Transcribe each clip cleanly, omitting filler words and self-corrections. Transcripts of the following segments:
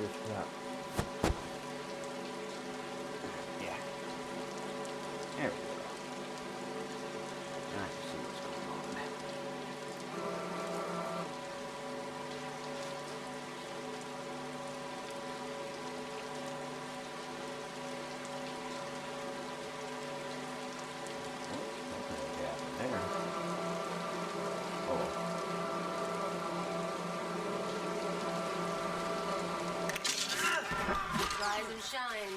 this up. Yeah. There we go. Now I can see what's going on. Something happened there. Oh. Rise and shine.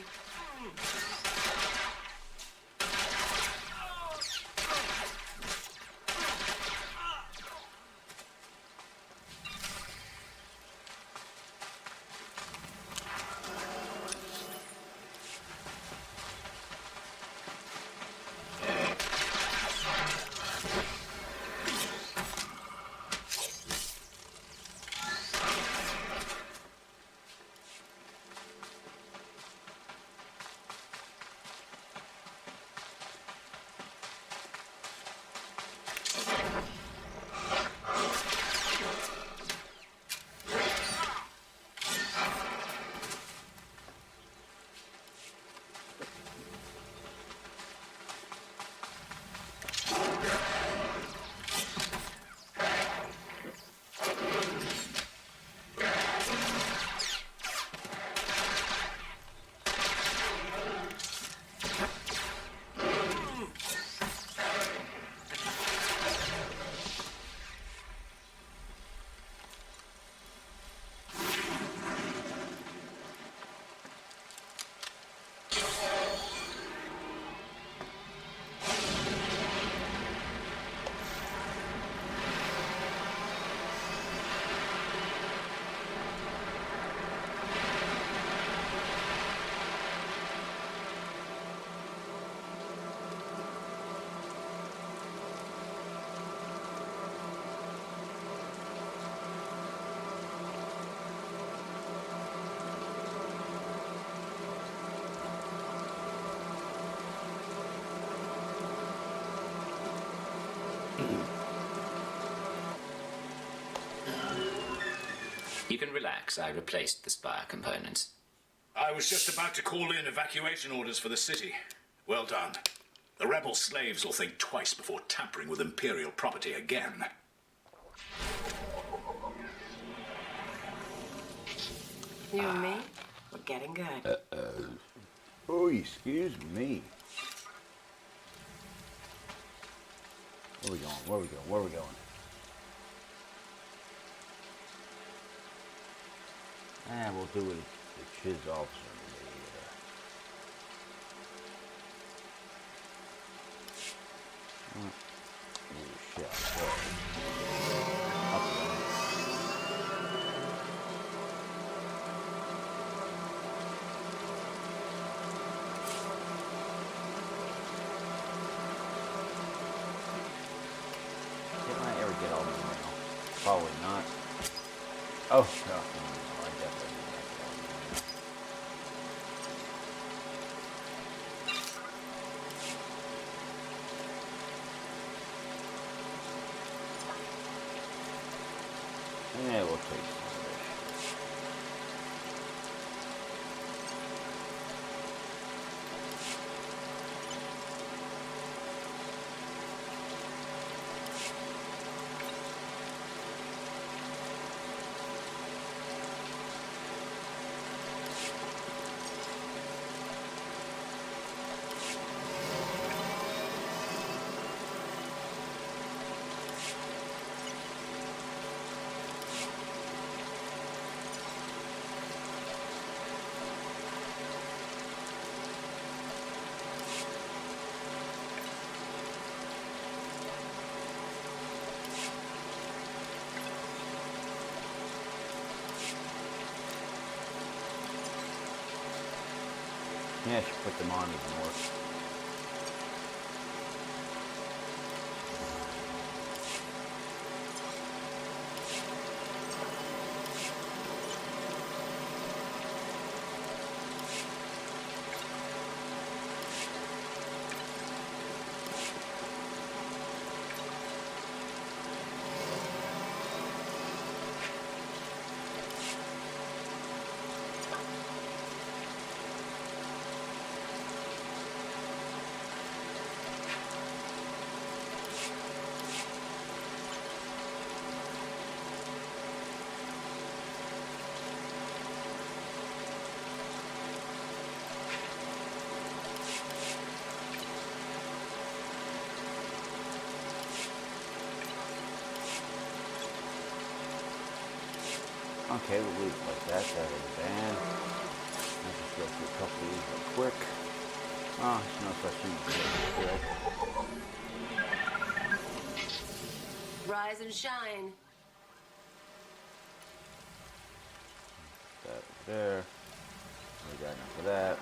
You can relax. I replaced the spire components. I was just about to call in evacuation orders for the city. Well done. The rebel slaves will think twice before tampering with Imperial property again. You and me, we're getting good. Oh, excuse me. Where we going? Where we going? Where we going? We'll do it with his officer. Did I ever get all the mail? Probably not. Oh, no. I definitely did not get all the mail. Yeah, we'll take some of this. Yeah, I should put them on even more. Okay, we'll leave it like that. That is bad. I'll just go through a couple of these real quick. Oh, there's no such thing as good. Rise and shine. That there. We got enough of that.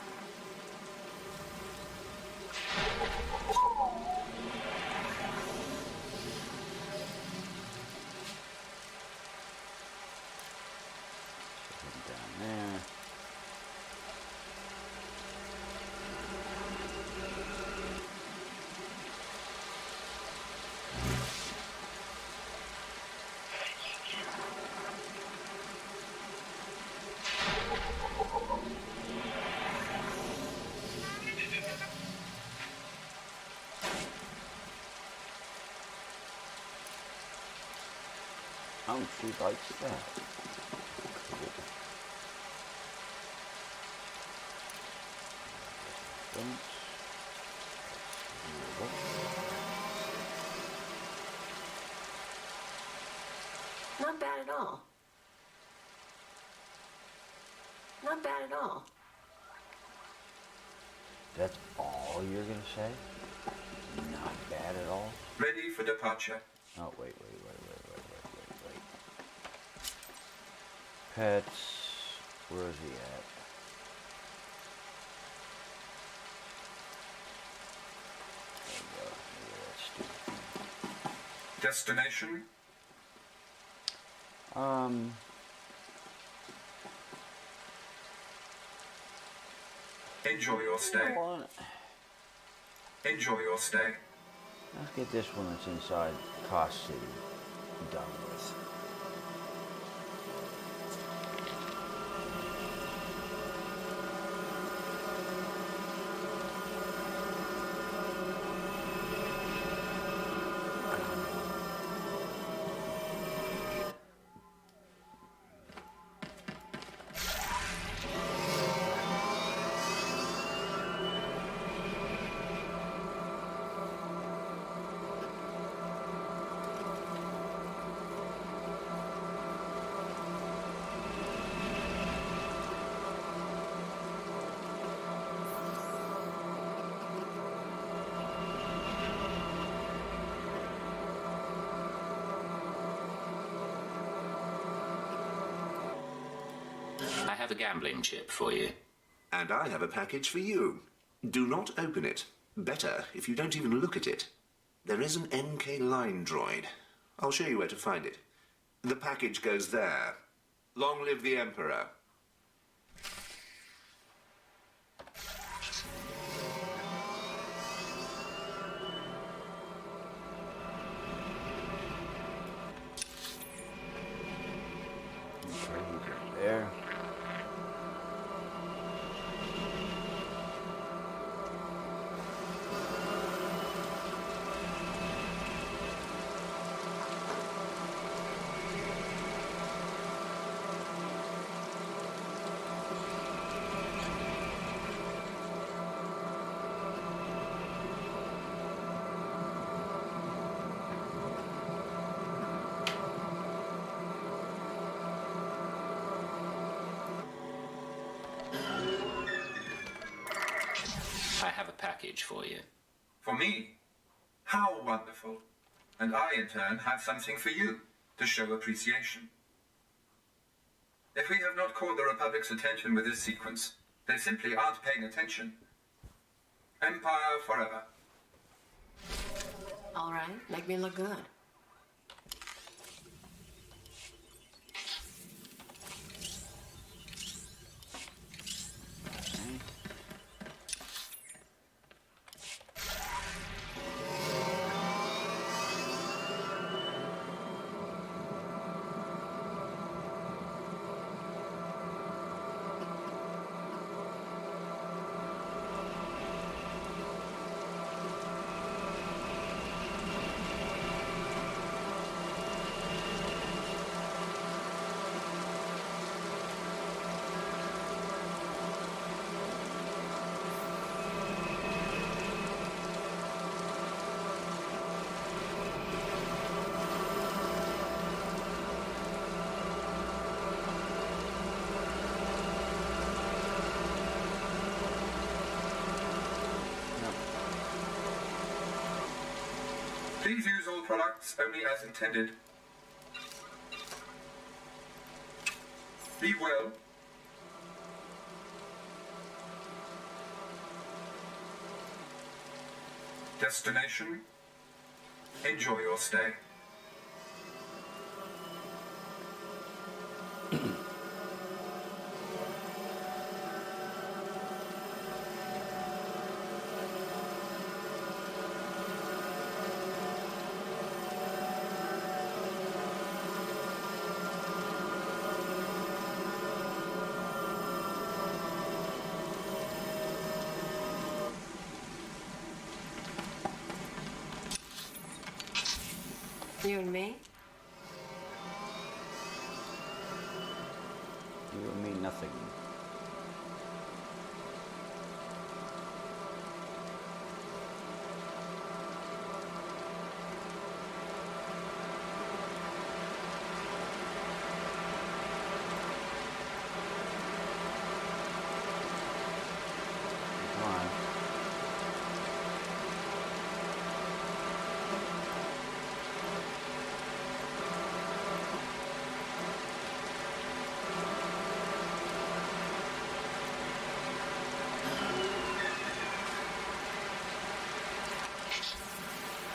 Down there. Oh, she likes that. Cool. Not bad at all. Not bad at all. That's all you're gonna say? Not bad at all? Ready for departure. Oh, wait. Pets. Where is he at? There we go. Maybe that's stupid. Destination? Enjoy your stay. Enjoy your stay. Let's get this one that's inside Cost City done with. I have a gambling chip for you. And I have a package for you. Do not open it. Better if you don't even look at it. There is an NK line droid. I'll show you where to find it. The package goes there. Long live the Emperor. There. I have a package for you. For me? How wonderful. And I, in turn, have something for you to show appreciation. If we have not caught the Republic's attention with this sequence, they simply aren't paying attention. Empire forever. All right, make me look good. Please use all products only as intended. Be well. Destination. Enjoy your stay. You and me? You and me, nothing. Come on.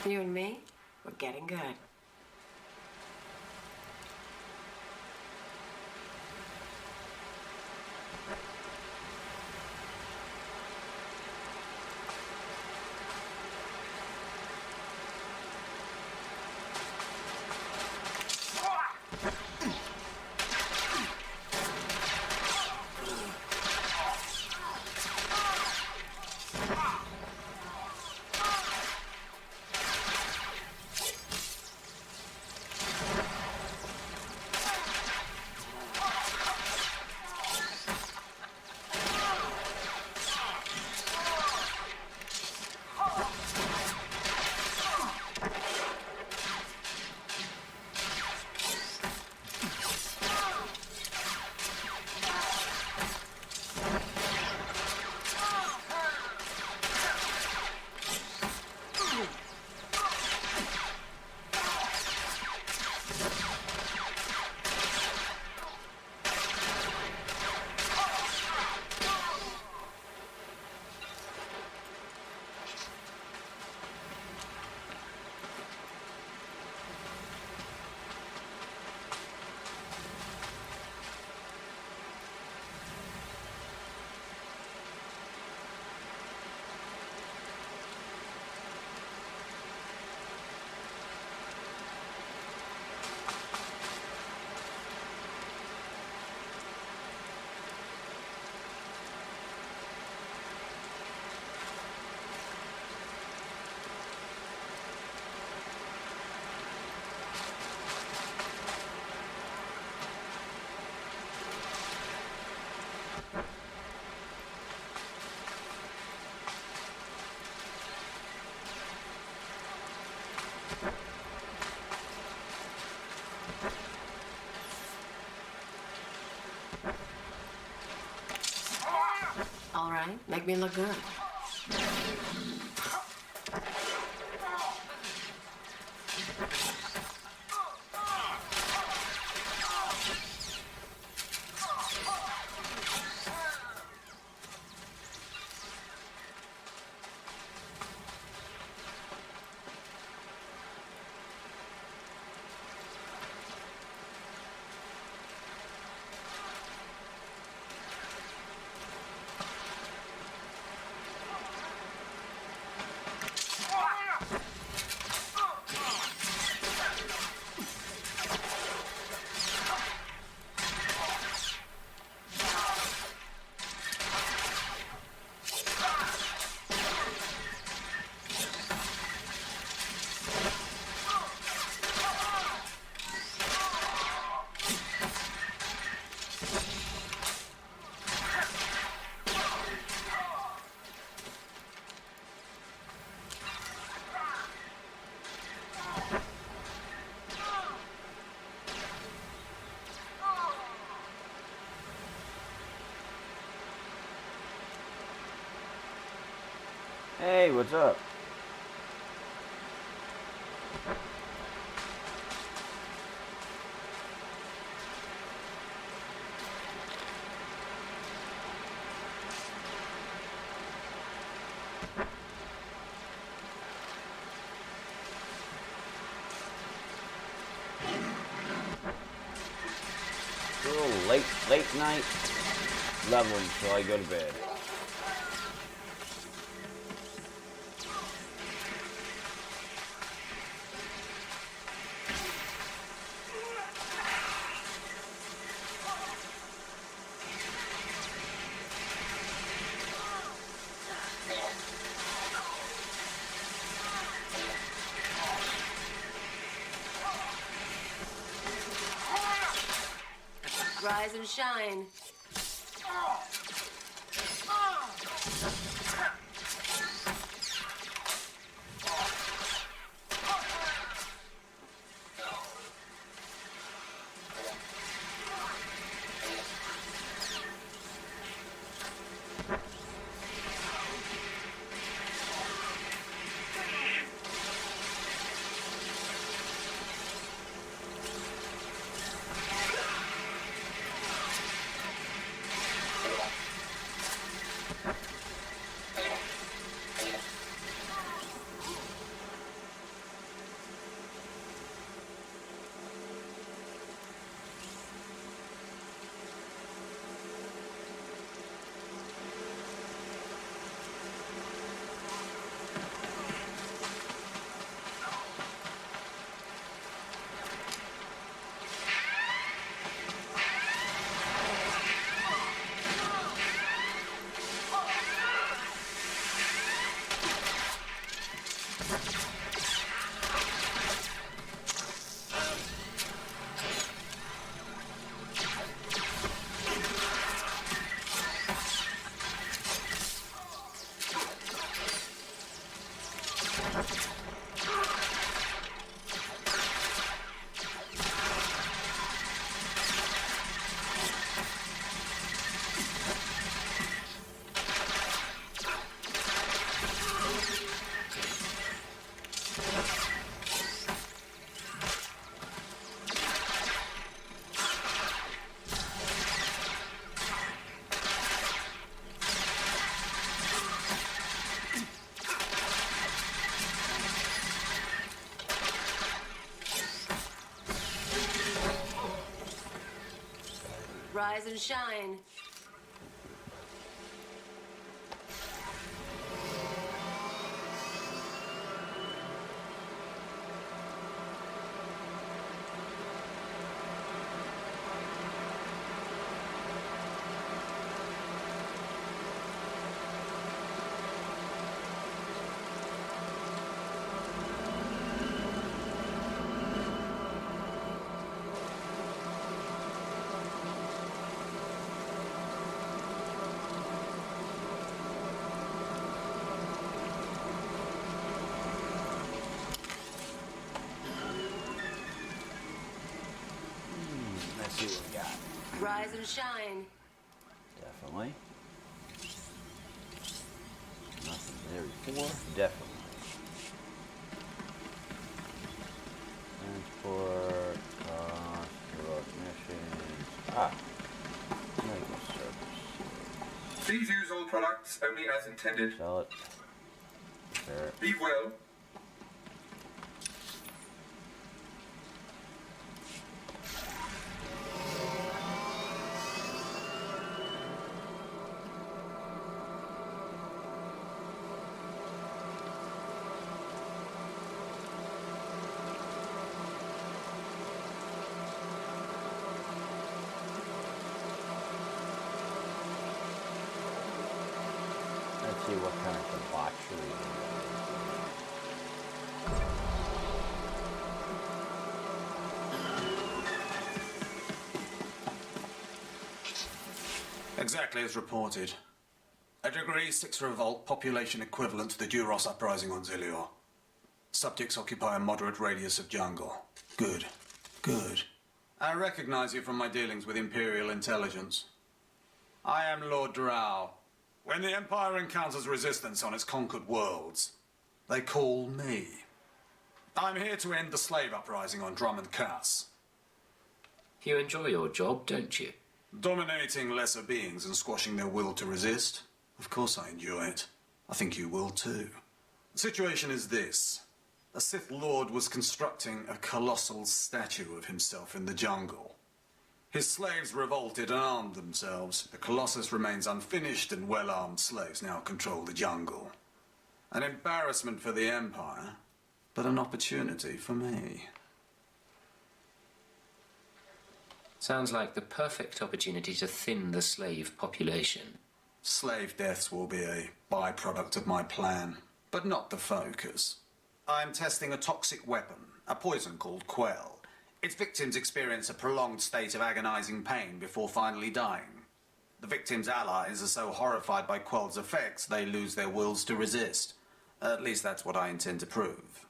You and me? We're getting good. All right, make me look good. Hey, what's up? A little late night leveling till I go to bed. Rise and shine. Rise and shine. Let's see what we got. Rise and shine. Definitely. Nothing there before. Definitely. Transport, heroic missions. Medical service. Please use all products only as intended. Sell it. Repair it. Be well. Let's see what kind of debauchery. Exactly as reported. A degree 6 revolt, population equivalent to the Duros uprising on Zilior. Subjects occupy a moderate radius of jungle. Good. Good. I recognize you from my dealings with Imperial intelligence. I am Lord Drow. When the Empire encounters resistance on its conquered worlds, they call me. I'm here to end the slave uprising on Drummond Cass. You enjoy your job, don't you? Dominating lesser beings and squashing their will to resist? Of course I enjoy it. I think you will too. The situation is this. A Sith Lord was constructing a colossal statue of himself in the jungle. His slaves revolted and armed themselves. The Colossus remains unfinished, and well-armed slaves now control the jungle. An embarrassment for the Empire, but an opportunity for me. Sounds like the perfect opportunity to thin the slave population. Slave deaths will be a byproduct of my plan, but not the focus. I'm testing a toxic weapon, a poison called Quell. Its victims experience a prolonged state of agonizing pain before finally dying. The victims' allies are so horrified by Quell's effects, they lose their wills to resist. At least that's what I intend to prove.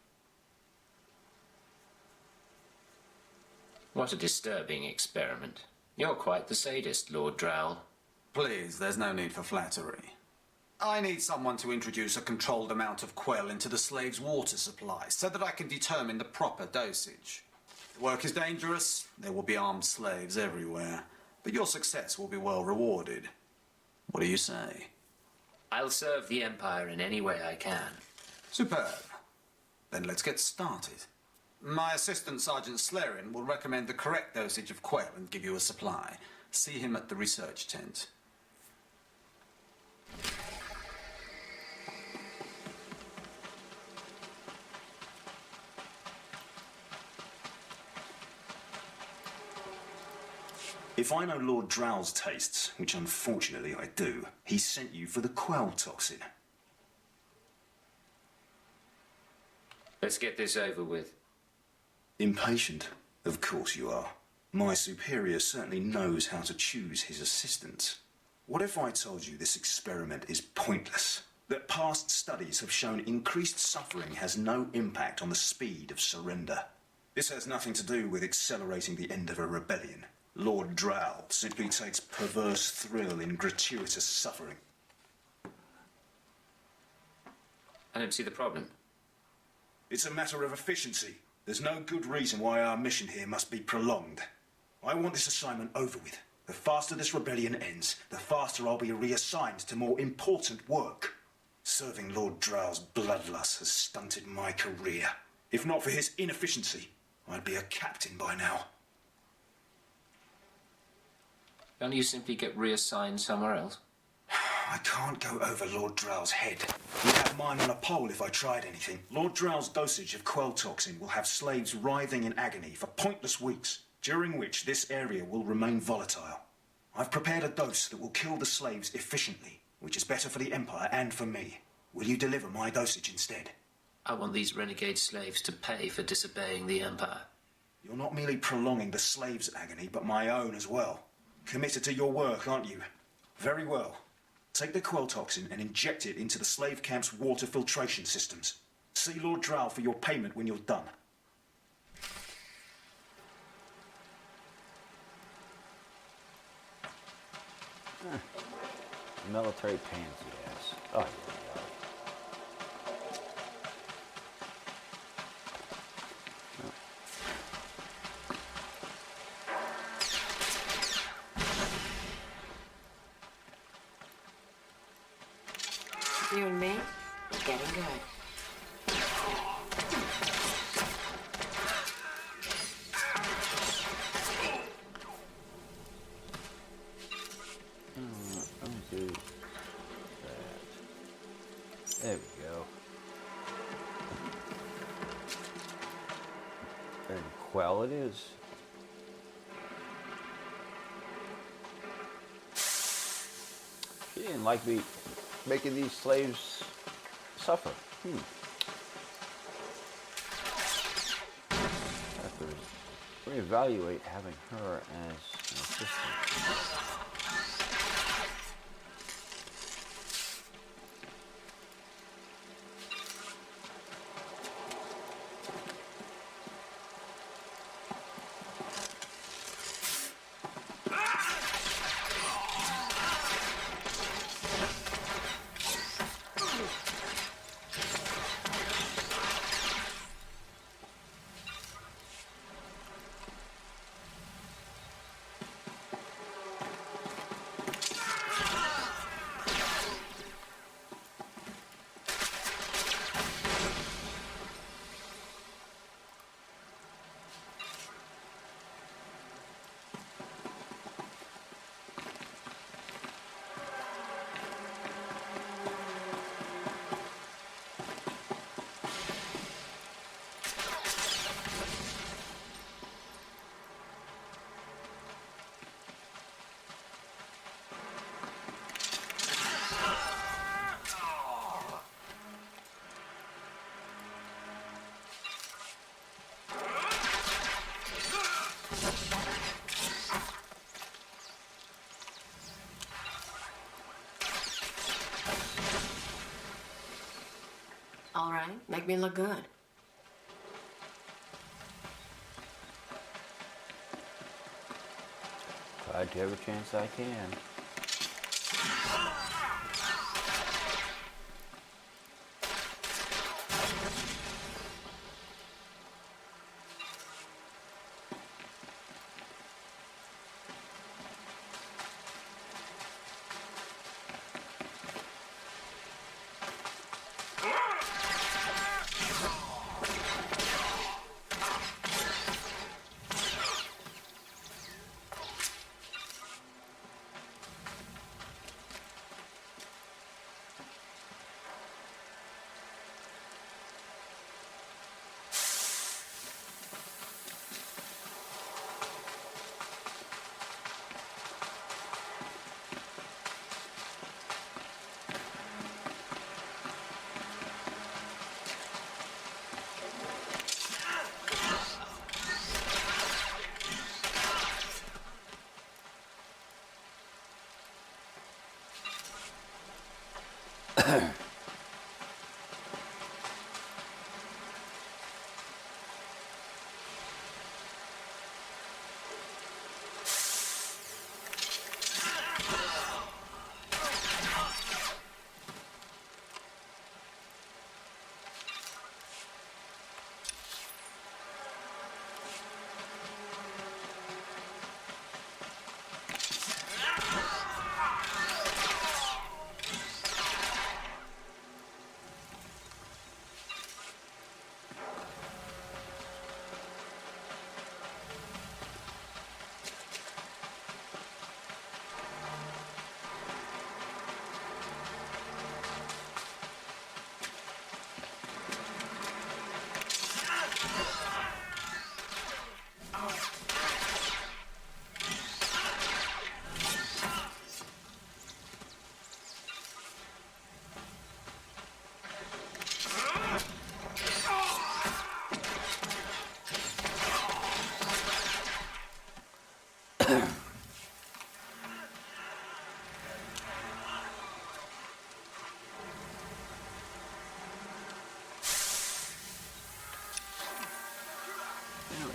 What a disturbing experiment. You're quite the sadist, Lord Drowl. Please, there's no need for flattery. I need someone to introduce a controlled amount of Quell into the slave's water supply so that I can determine the proper dosage. The work is dangerous. There will be armed slaves everywhere. But your success will be well rewarded. What do you say? I'll serve the Empire in any way I can. Superb. Then let's get started. My assistant, Sergeant Slarin, will recommend the correct dosage of Quell and give you a supply. See him at the research tent. If I know Lord Drow's tastes, which unfortunately I do, he sent you for the Quell toxin. Let's get this over with. Impatient? Of course you are. My superior certainly knows how to choose his assistants. What if I told you this experiment is pointless? That past studies have shown increased suffering has no impact on the speed of surrender. This has nothing to do with accelerating the end of a rebellion. Lord Drow simply takes perverse thrill in gratuitous suffering. I don't see the problem. It's a matter of efficiency. There's no good reason why our mission here must be prolonged. I want this assignment over with. The faster this rebellion ends, the faster I'll be reassigned to more important work. Serving Lord Drow's bloodlust has stunted my career. If not for his inefficiency, I'd be a captain by now. Can't you simply get reassigned somewhere else? I can't go over Lord Drow's head. You'd have mine on a pole if I tried anything. Lord Drow's dosage of Quell toxin will have slaves writhing in agony for pointless weeks, during which this area will remain volatile. I've prepared a dose that will kill the slaves efficiently, which is better for the Empire and for me. Will you deliver my dosage instead? I want these renegade slaves to pay for disobeying the Empire. You're not merely prolonging the slaves' agony, but my own as well. Committed to your work, aren't you? Very well. Take the Quell toxin and inject it into the slave camp's water filtration systems. See Lord Drow for your payment when you're done. Military pansy ass. Oh, yeah. You and me, we're getting good. Let me do that. There we go. And Quell it is. She didn't like me making these slaves suffer. I have to reevaluate having her as an assistant. right. Make me look good. Try to every chance I can.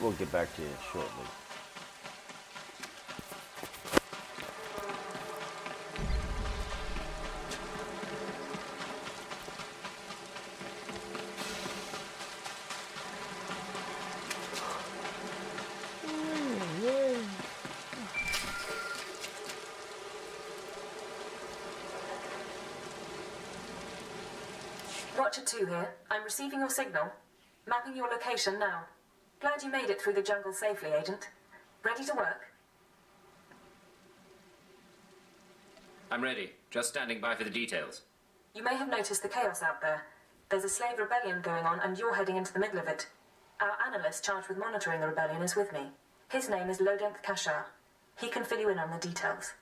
We'll get back to you shortly. Watcher 2 here. I'm receiving your signal. Mapping your location now. Glad you made it through the jungle safely, Agent. Ready to work? I'm ready. Just standing by for the details. You may have noticed the chaos out there. There's a slave rebellion going on and you're heading into the middle of it. Our analyst charged with monitoring the rebellion is with me. His name is Lodenth Kashar. He can fill you in on the details.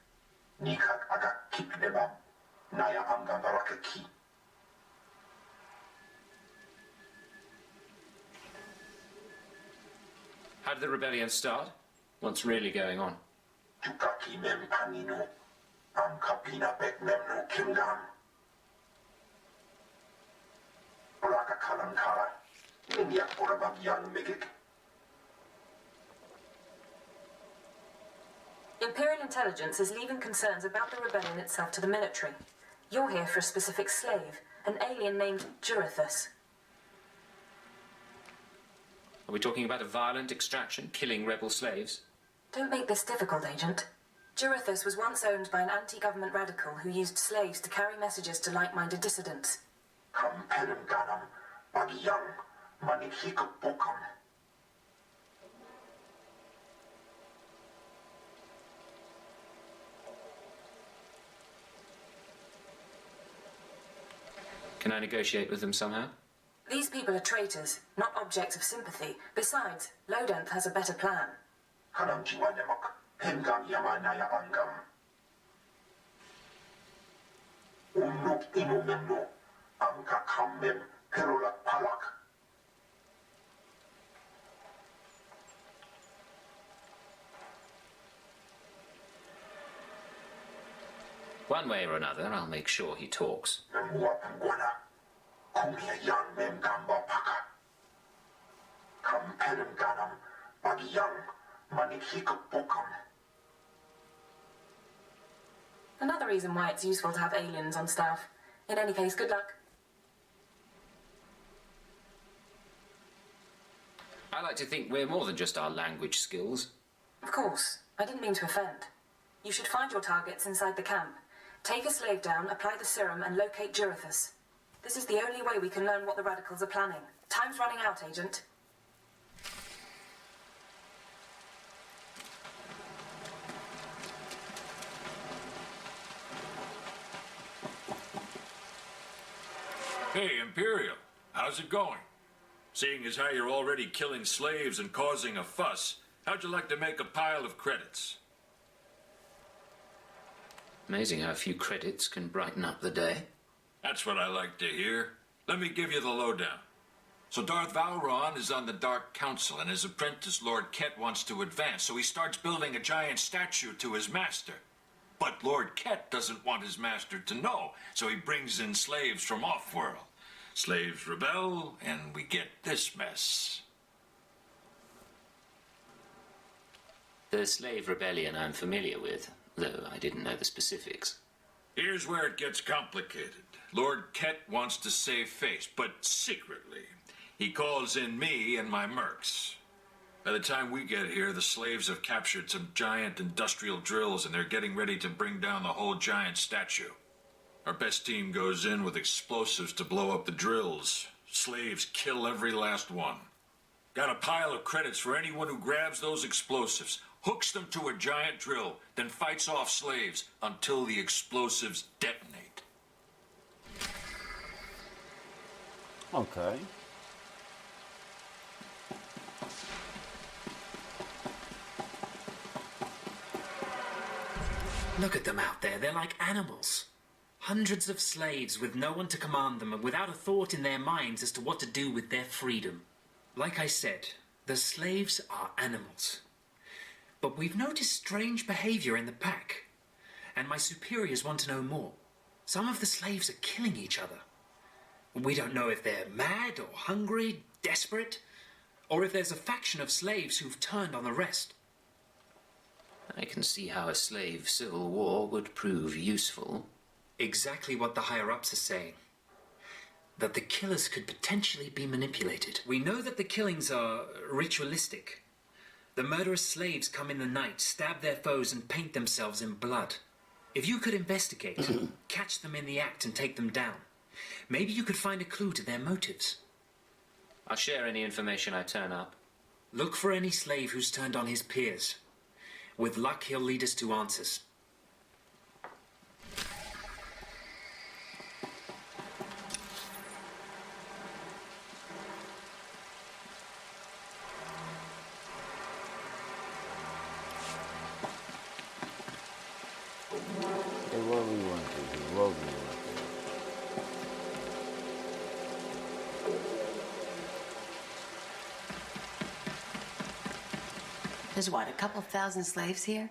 How did the rebellion start? What's really going on? Imperial intelligence is leaving concerns about the rebellion itself to the military. You're here for a specific slave, an alien named Jurithus. Are we talking about a violent extraction, killing rebel slaves? Don't make this difficult, Agent. Jurithus was once owned by an anti-government radical who used slaves to carry messages to like-minded dissidents. Can I negotiate with them somehow? These people are traitors, not objects of sympathy. Besides, Lodenth has a better plan. One way or another, I'll make sure he talks. kumia yang memgambo paka. Kam pelem ganam bagi yang manikhikapukam. Another reason why it's useful to have aliens on staff. In any case, good luck. I like to think we're more than just our language skills. Of course. I didn't mean to offend. You should find your targets inside the camp. Take a slave down, apply the serum, and locate Jurithus. This is the only way we can learn what the radicals are planning. Time's running out, Agent. Hey, Imperial. How's it going? Seeing as how you're already killing slaves and causing a fuss, how'd you like to make a pile of credits? Amazing how a few credits can brighten up the day. That's what I like to hear. Let me give you the lowdown. So Darth Valron is on the Dark Council, and his apprentice Lord Ket wants to advance, so he starts building a giant statue to his master. But Lord Ket doesn't want his master to know, so he brings in slaves from off-world. Slaves rebel, and we get this mess. The slave rebellion I'm familiar with, though I didn't know the specifics. Here's where it gets complicated. Lord Ket wants to save face, but secretly. He calls in me and my mercs. By the time we get here, the slaves have captured some giant industrial drills, and they're getting ready to bring down the whole giant statue. Our best team goes in with explosives to blow up the drills. Slaves kill every last one. Got a pile of credits for anyone who grabs those explosives, hooks them to a giant drill, then fights off slaves until the explosives detonate. Okay. Look at them out there. They're like animals. Hundreds of slaves with no one to command them and without a thought in their minds as to what to do with their freedom. Like I said, the slaves are animals. But we've noticed strange behavior in the pack. And my superiors want to know more. Some of the slaves are killing each other. We don't know if they're mad or hungry, desperate, or if there's a faction of slaves who've turned on the rest. I can see how a slave civil war would prove useful. Exactly what the higher-ups are saying. That the killers could potentially be manipulated. We know that the killings are ritualistic. The murderous slaves come in the night, stab their foes, and paint themselves in blood. If you could investigate, catch them in the act and take them down, maybe you could find a clue to their motives. I'll share any information I turn up. Look for any slave who's turned on his peers. With luck, he'll lead us to answers. Hey, what do we want to do? What do we want to do? There's what, a couple thousand slaves here?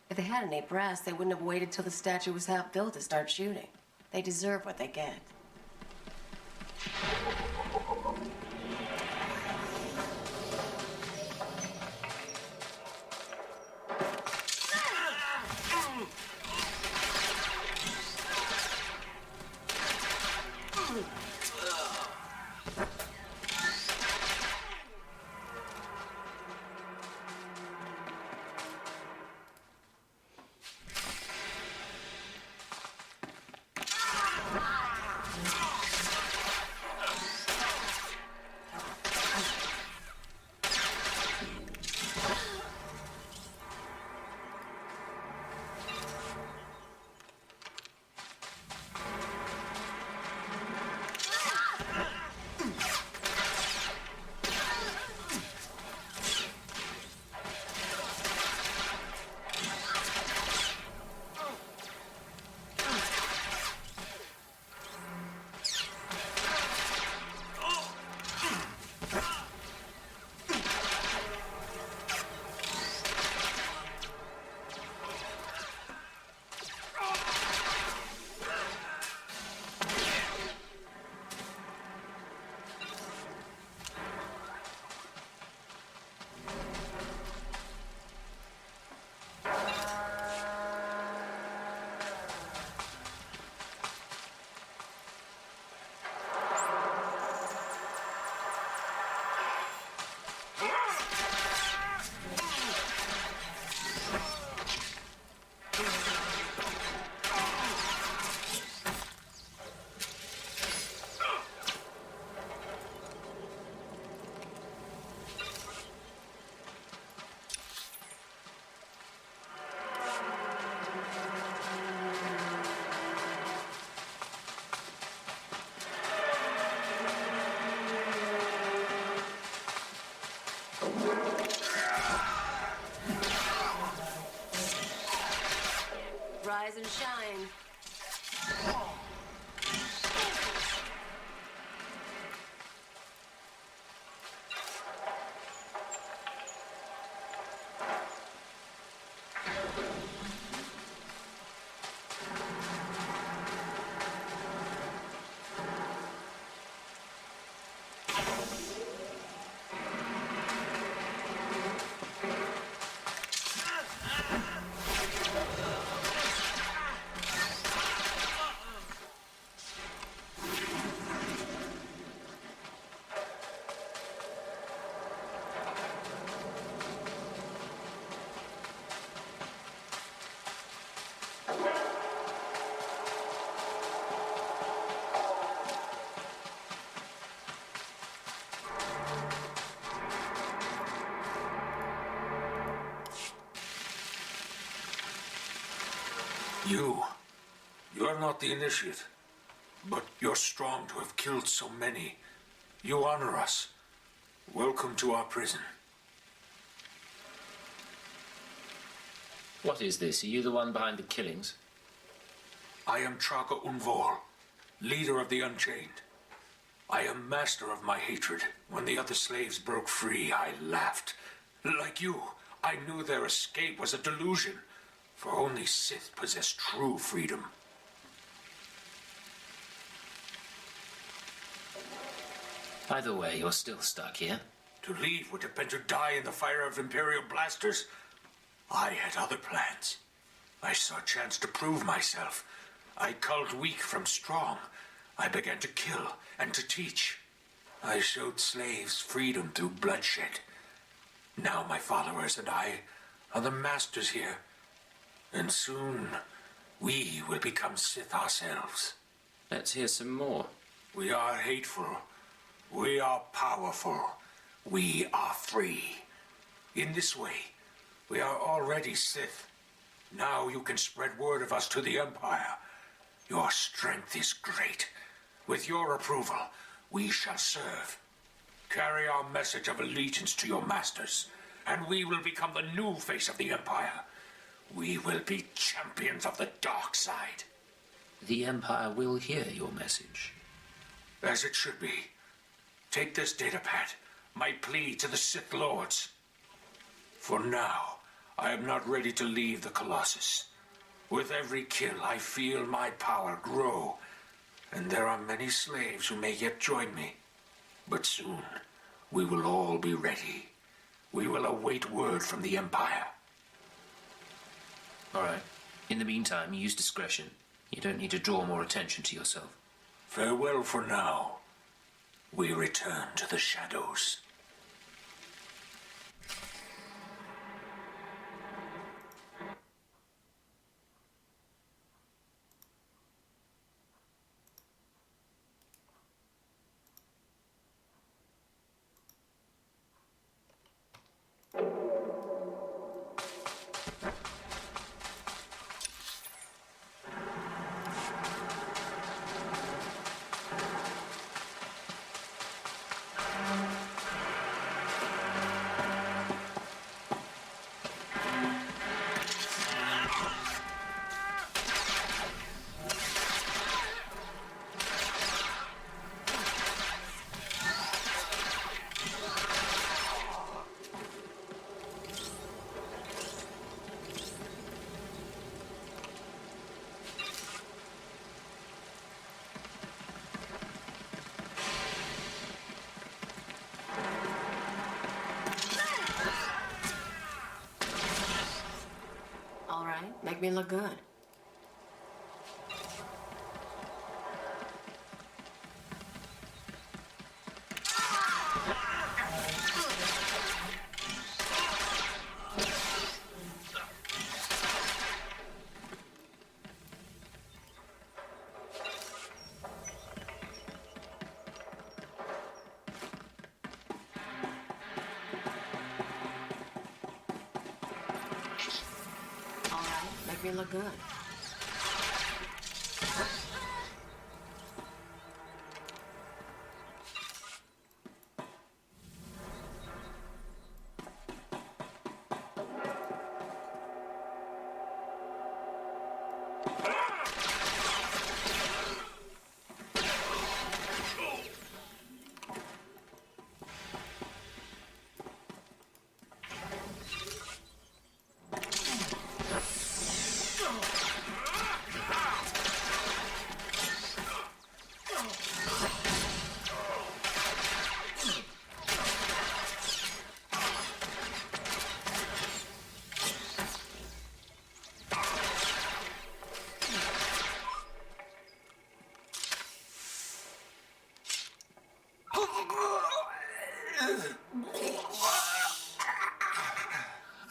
If they had any brass, they wouldn't have waited till the statue was half built to start shooting. They deserve what they get. You're not the initiate, but you're strong to have killed so many. You honor us. Welcome to our prison. What is this? Are you the one behind the killings? I am Traka Unvor, leader of the Unchained. I am master of my hatred. When the other slaves broke free, I laughed. Like you, I knew their escape was a delusion, for only Sith possess true freedom. By the way, you're still stuck here. To leave would have been to die in the fire of Imperial blasters. I had other plans. I saw a chance to prove myself. I culled weak from strong. I began to kill and to teach. I showed slaves freedom through bloodshed. Now my followers and I are the masters here. And soon, we will become Sith ourselves. Let's hear some more. We are hateful. We are powerful. We are free. In this way, we are already Sith. Now you can spread word of us to the Empire. Your strength is great. With your approval, we shall serve. Carry our message of allegiance to your masters, and we will become the new face of the Empire. We will be champions of the dark side. The Empire will hear your message. As it should be. Take this datapad, my plea to the Sith Lords. For now, I am not ready to leave the Colossus. With every kill, I feel my power grow, and there are many slaves who may yet join me. But soon, we will all be ready. We will await word from the Empire. All right. In the meantime, use discretion. You don't need to draw more attention to yourself. Farewell for now. We return to the shadows. All right, make me look good. Make me look good.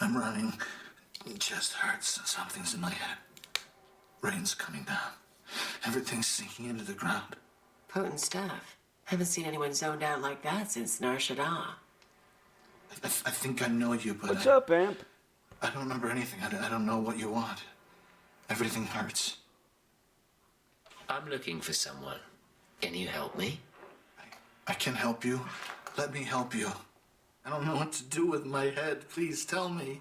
I'm running. It just hurts. Something's in my head. Rain's coming down. Everything's sinking into the ground. Potent stuff. Haven't seen anyone zoned out like that since Nar Shaddaa. I think I know you, but What's up, Amp? I don't remember anything. I don't know what you want. Everything hurts. I'm looking for someone. Can you help me? I can help you. Let me help you. I don't know what to do with my head. Please tell me.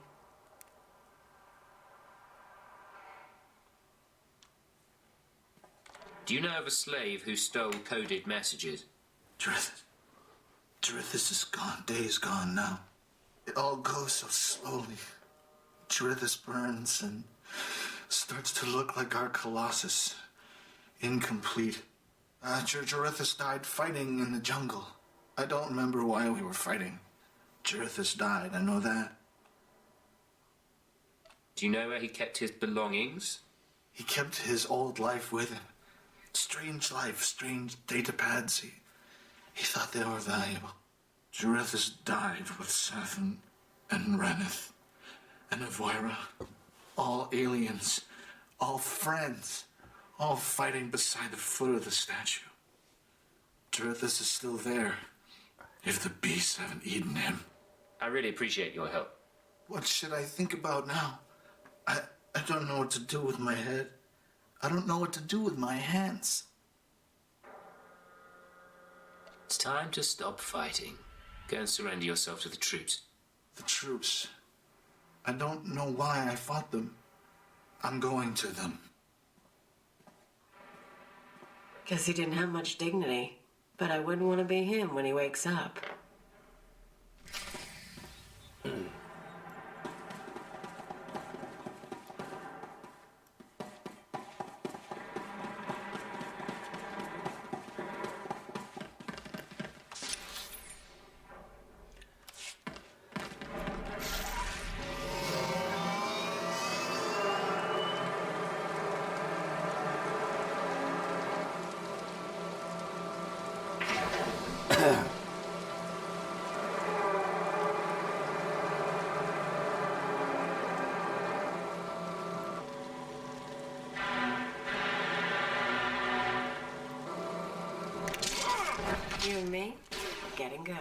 Do you know of a slave who stole coded messages? Jarithis is gone. Days gone now. It all goes so slowly. Jarithis burns and starts to look like our Colossus. Incomplete. Jarithis died fighting in the jungle. I don't remember why we were fighting. Jarithis died, I know that. Do you know where he kept his belongings? He kept his old life with him. Strange life, strange data pads. He thought they were valuable. Jarithis died with Seth and Reneth and Avoira. All aliens, all friends, all fighting beside the foot of the statue. Jarithis is still there, if the beasts haven't eaten him. I really appreciate your help. What should I think about now? I don't know what to do with my head. I don't know what to do with my hands. It's time to stop fighting. Go and surrender yourself to the troops. The troops. I don't know why I fought them. I'm going to them. Guess he didn't have much dignity. But I wouldn't want to be him when he wakes up. You and me, getting good.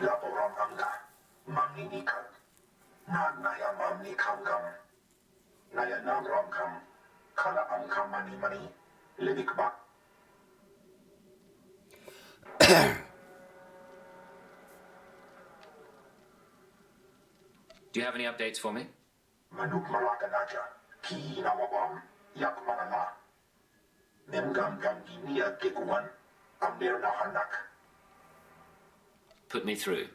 Laporan anda, mamninikal. Nagnaya mamni kamgam. Naya nagram kam. Kala angkam mani, lidikba. Do you have any updates for me? Manuk malakanaja, ki nawabam, yak manala. Nemgam gam ginia gekuan, amir na hanak. Put me through.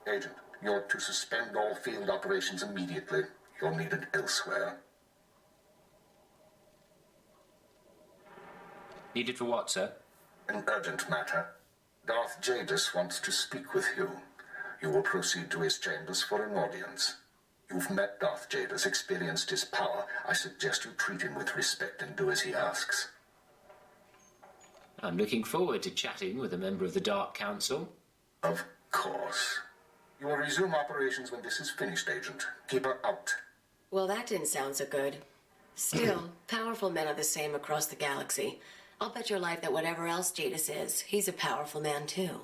Agent, you're to suspend all field operations immediately. You're needed elsewhere. Needed for what, sir? An urgent matter. Darth Jadis wants to speak with you. You will proceed to his chambers for an audience. You've met Darth Jadis, experienced his power. I suggest you treat him with respect and do as he asks. I'm looking forward to chatting with a member of the Dark Council. Of course. You will resume operations when this is finished, Agent. Keep her out. Well, that didn't sound so good. Still, powerful men are the same across the galaxy. I'll bet your life that whatever else Jadis is, he's a powerful man too.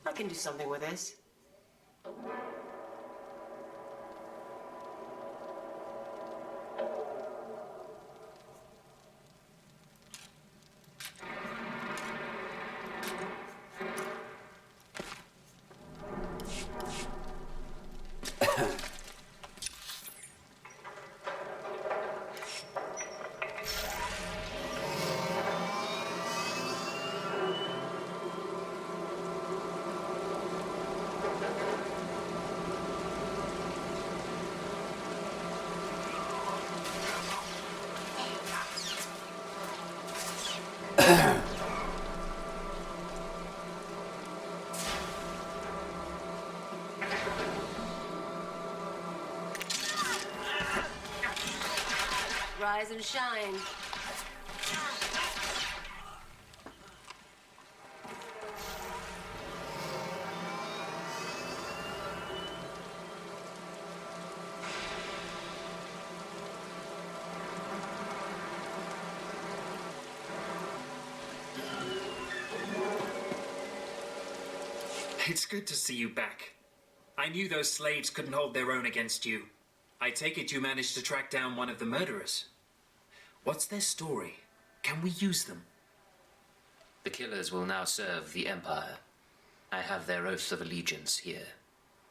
I can do something with this. rise and shine. It's good to see you back. I knew those slaves couldn't hold their own against you. I take it you managed to track down one of the murderers. What's their story? Can we use them? The killers will now serve the Empire. I have their oaths of allegiance here.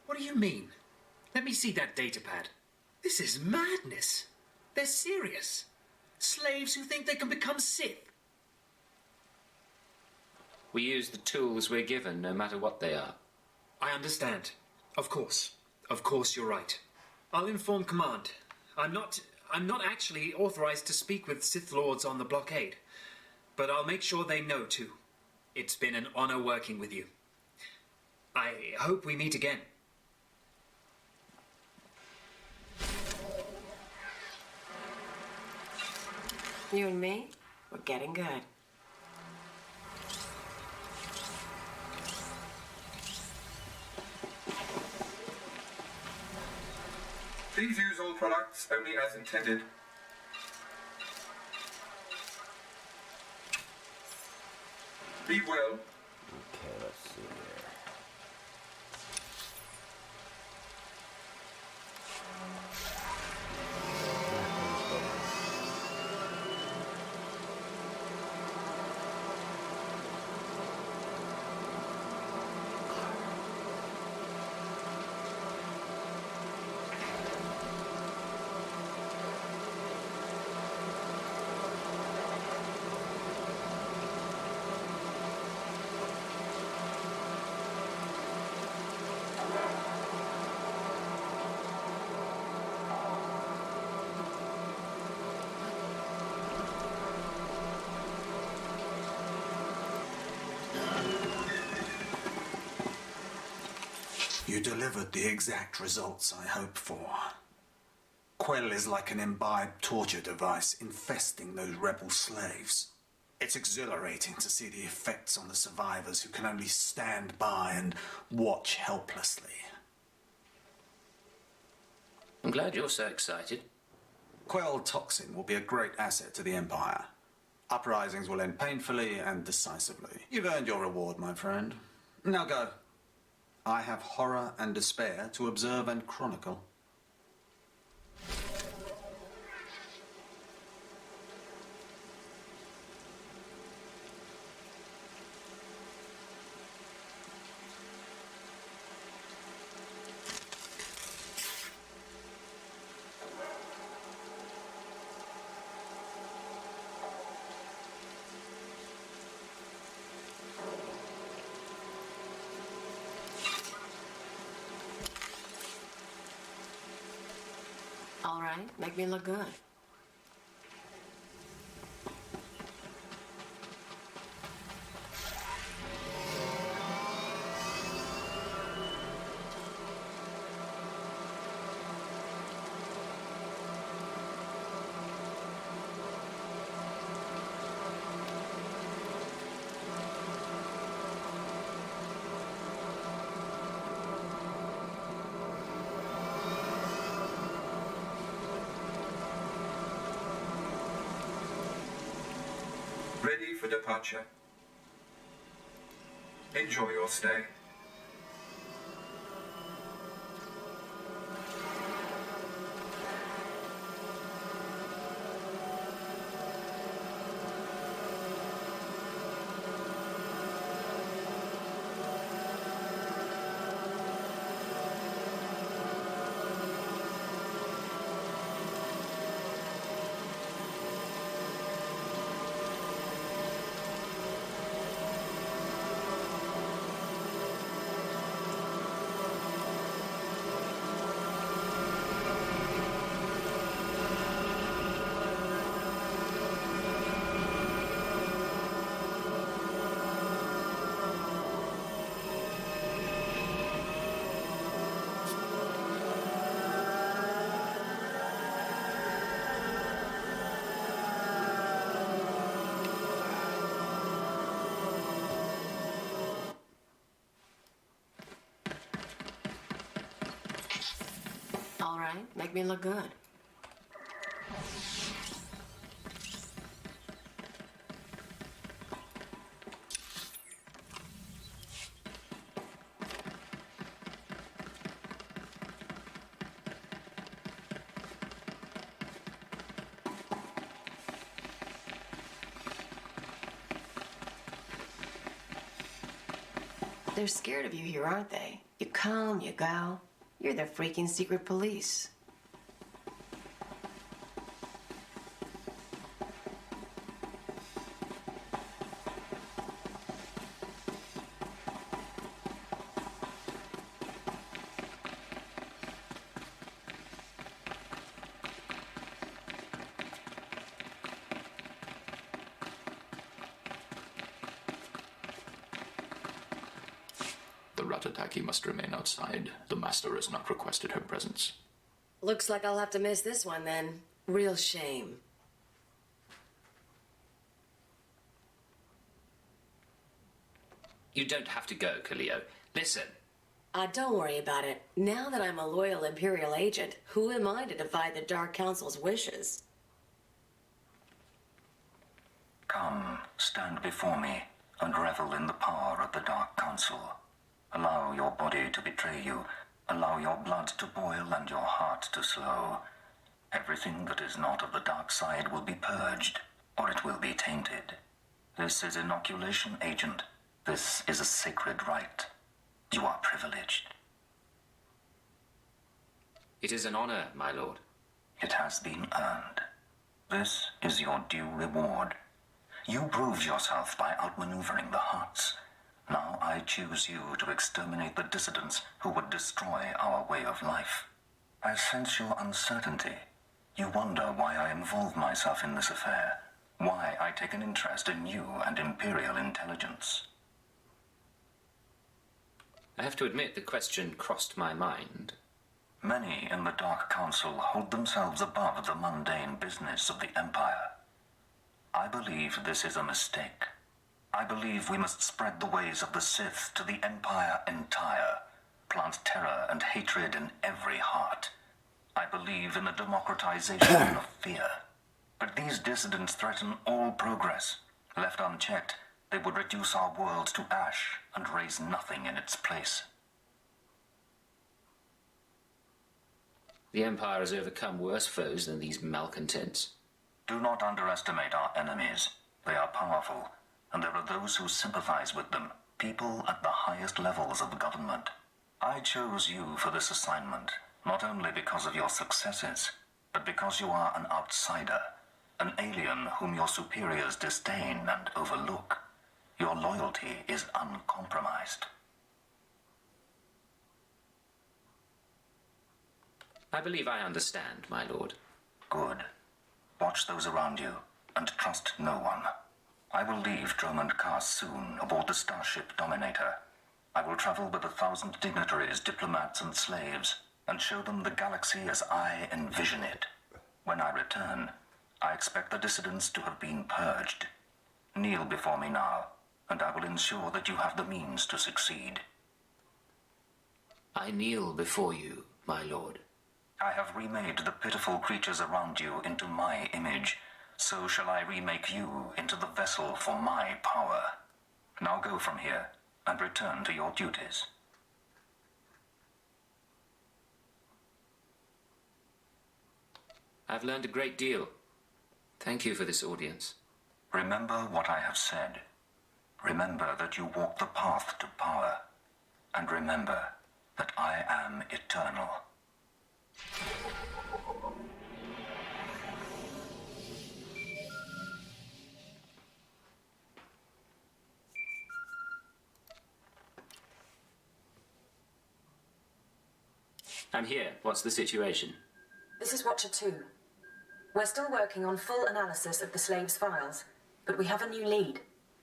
What do you mean? Let me see that datapad. This is madness. They're serious. Slaves who think they can become Sith. We use the tools we're given, no matter what they are. I understand. Of course. Of course you're right. I'll inform Command. I'm not actually authorized to speak with Sith Lords on the blockade. But I'll make sure they know too. It's been an honor working with you. I hope we meet again. You and me, we're getting good. Please use all products only as intended. Be well. Okay, let's see here. You delivered the exact results I hoped for. Quell is like an imbibed torture device infesting those rebel slaves. It's exhilarating to see the effects on the survivors who can only stand by and watch helplessly. I'm glad you're so excited. Quell toxin will be a great asset to the Empire. Uprisings will end painfully and decisively. You've earned your reward, my friend. Now go. I have horror and despair to observe and chronicle. All right, make me look good. Ready for departure. Enjoy your stay. right. Make me look good. They're scared of you here, aren't they? You come, you go. You're their freaking secret police. The Ratataki must remain outside. The Master has not requested her presence. Looks like I'll have to miss this one then. Real shame. You don't have to go, Khalil. Listen. Don't worry about it. Now that I'm a loyal Imperial agent, who am I to defy the Dark Council's wishes? Come, stand before me, and revel in the power of the Dark Council. Allow your body to betray you. Allow your blood to boil and your heart to slow. Everything that is not of the dark side will be purged, or it will be tainted. This is inoculation, Agent. This is a sacred rite. You are privileged. It is an honor, my lord. It has been earned. This is your due reward. You proved yourself by outmaneuvering the Huts. Now I choose you to exterminate the dissidents who would destroy our way of life. I sense your uncertainty. You wonder why I involve myself in this affair, why I take an interest in you and Imperial intelligence. I have to admit the question crossed my mind. Many in the Dark Council hold themselves above the mundane business of the Empire. I believe this is a mistake. I believe we must spread the ways of the Sith to the Empire entire, plant terror and hatred in every heart. I believe in the democratization of fear. But these dissidents threaten all progress. Left unchecked, they would reduce our world to ash and raise nothing in its place. The Empire has overcome worse foes than these malcontents. Do not underestimate our enemies. They are powerful, and there are those who sympathize with them, people at the highest levels of government. I chose you for this assignment, not only because of your successes, but because you are an outsider, an alien whom your superiors disdain and overlook. Your loyalty is uncompromised. I believe I understand, my lord. Good. Watch those around you, and trust no one. I will leave Dromund Kaas soon aboard the starship Dominator. I will travel with 1,000 dignitaries, diplomats, and slaves, and show them the galaxy as I envision it. When I return, I expect the dissidents to have been purged. Kneel before me now, and I will ensure that you have the means to succeed. I kneel before you, my lord. I have remade the pitiful creatures around you into my image. So shall I remake you into the vessel for my power. Now go from here and return to your duties. I've learned a great deal. Thank you for this audience. Remember what I have said. Remember that you walk the path to power. And remember that I am eternal. I'm here. What's the situation? This is Watcher 2. We're still working on full analysis of the slaves' files, but we have a new lead.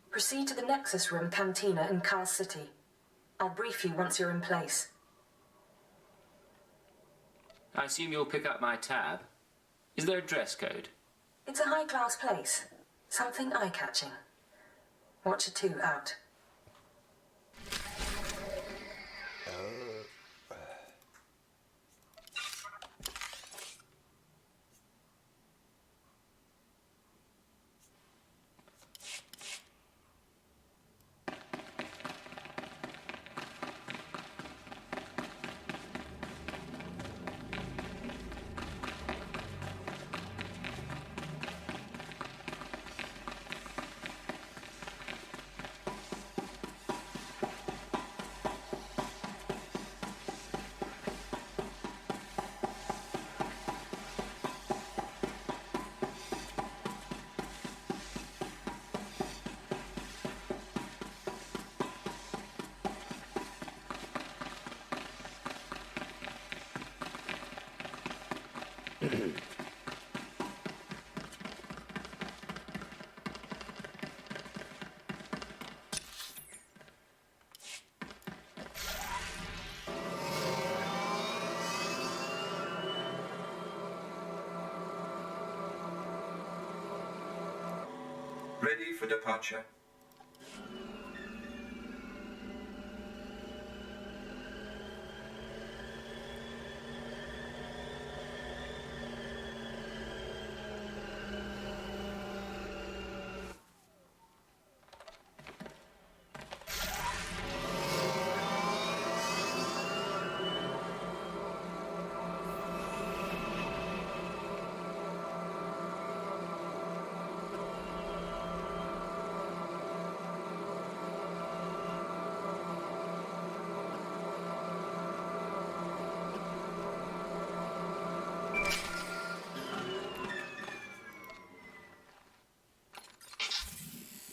Proceed to the Nexus Room Cantina in Kaas City. I'll brief you once you're in place. I assume you'll pick up my tab. Is there a dress code? It's a high-class place. Something eye-catching. Watcher 2 out. Ready for departure.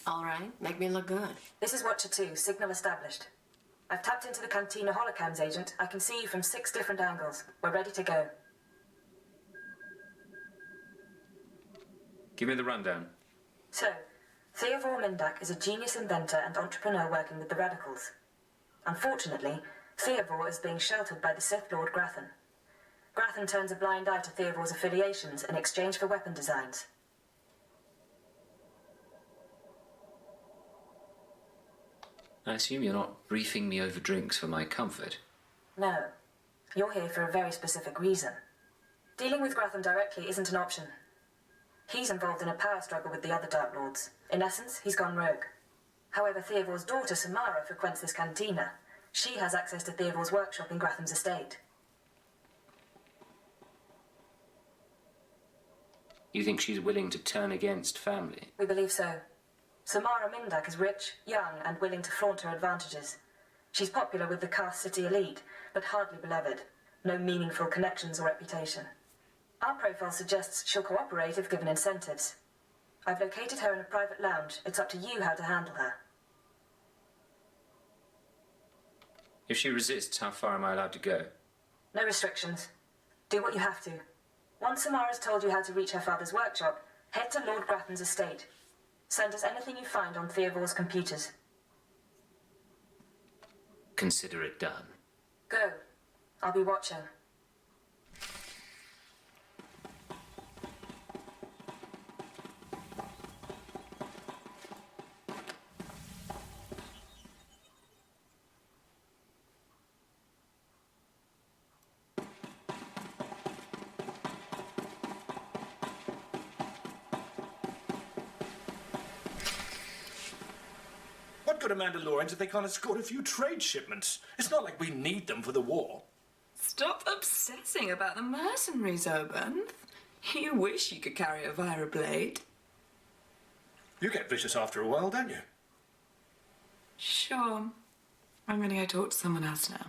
All right, make me look good. This is Watcher 2, signal established. I've tapped into the Cantina holocams, Agent. I can see you from 6 different angles. We're ready to go. Give me the rundown. So, Theodore Mindak is a genius inventor and entrepreneur working with the Radicals. Unfortunately, Theodore is being sheltered by the Sith Lord Grathan. Grathan turns a blind eye to Theodore's affiliations in exchange for weapon designs. I assume you're not briefing me over drinks for my comfort. No. You're here for a very specific reason. Dealing with Grathan directly isn't an option. He's involved in a power struggle with the other Dark Lords. In essence, he's gone rogue. However, Theodore's daughter, Samara, frequents this cantina. She has access to Theodore's workshop in Grathan's estate. You think she's willing to turn against family? We believe so. Samara Mindak is rich, young, and willing to flaunt her advantages. She's popular with the Caste City elite, but hardly beloved. No meaningful connections or reputation. Our profile suggests she'll cooperate if given incentives. I've located her in a private lounge. It's up to you how to handle her. If she resists, how far am I allowed to go? No restrictions. Do what you have to. Once Samara's told you how to reach her father's workshop, head to Lord Grathan's estate. Send us anything you find on Theodore's computers. Consider it done. Go. I'll be watching. What good are Mandalorians if they can't escort a few trade shipments? It's not like we need them for the war. Stop obsessing about the mercenaries, Obenth. You wish you could carry a Vira blade. You get vicious after a while, don't you? Sure. I'm gonna go talk to someone else now.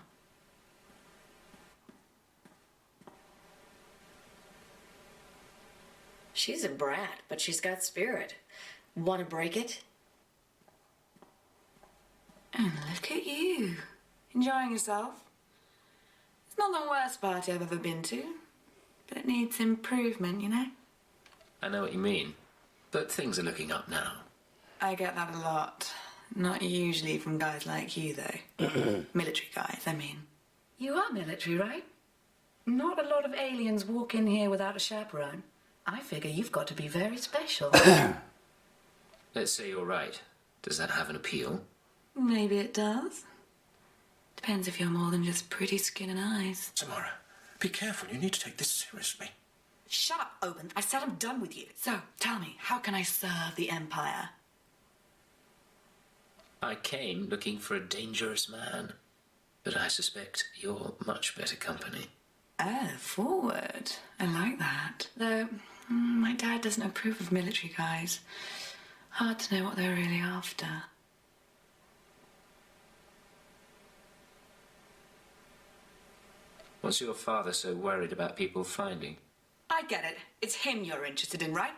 She's a brat, but she's got spirit. Want to break it? And look at you. Enjoying yourself. It's not the worst party I've ever been to, but it needs improvement, you know? I know what you mean, but things are looking up now. I get that a lot. Not usually from guys like you, though. Military guys, I mean. You are military, right? Not a lot of aliens walk in here without a chaperone. I figure you've got to be very special. Let's say you're right. Does that have an appeal? Maybe it does. Depends if you're more than just pretty skin and eyes. Samara, be careful. You need to take this seriously. Shut up, Oben. I said I'm done with you. So, tell me, how can I serve the Empire? I came looking for a dangerous man, but I suspect you're much better company. Oh, forward. I like that. Though, my dad doesn't approve of military guys. Hard to know what they're really after. What's your father so worried about people finding? I get it. It's him you're interested in, right?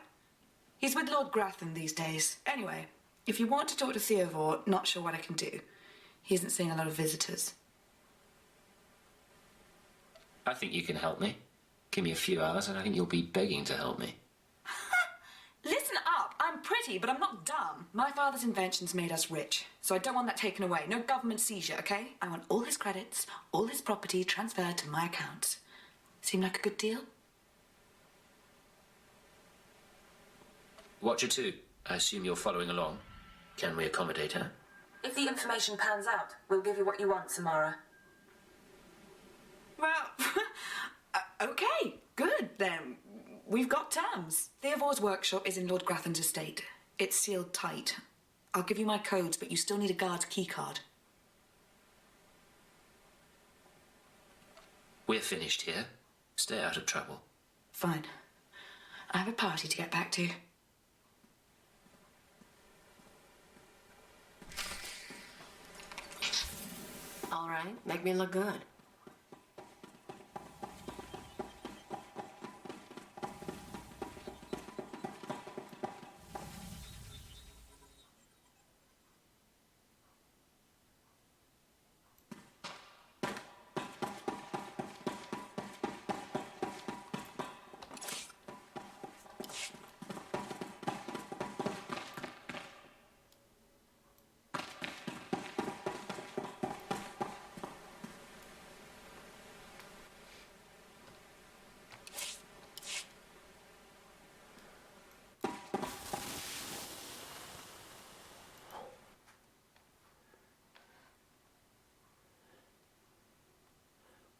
He's with Lord Grathan these days. Anyway, if you want to talk to Theodore, not sure what I can do. He isn't seeing a lot of visitors. I think you can help me. Give me a few hours and I think you'll be begging to help me. Listen up. I'm pretty, but I'm not dumb. My father's inventions made us rich, so I don't want that taken away. No government seizure, okay? I want all his credits, all his property transferred to my accounts. Seem like a good deal? Watcher 2, I assume you're following along. Can we accommodate her? If the information pans out, we'll give you what you want, Samara. Well, okay, good then. We've got terms. Theovore's workshop is in Lord Grathan's estate. It's sealed tight. I'll give you my codes, but you still need a guard's keycard. We're finished here. Stay out of trouble. Fine. I have a party to get back to. All right, make me look good.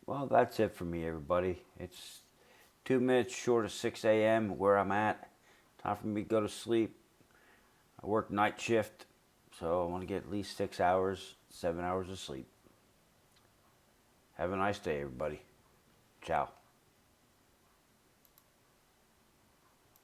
Well, that's it for me, everybody. It's 2 minutes short of 6 a.m. where I'm at. Time for me to go to sleep. I work night shift, so I want to get at least 6 hours, 7 hours of sleep. Have a nice day, everybody. Ciao.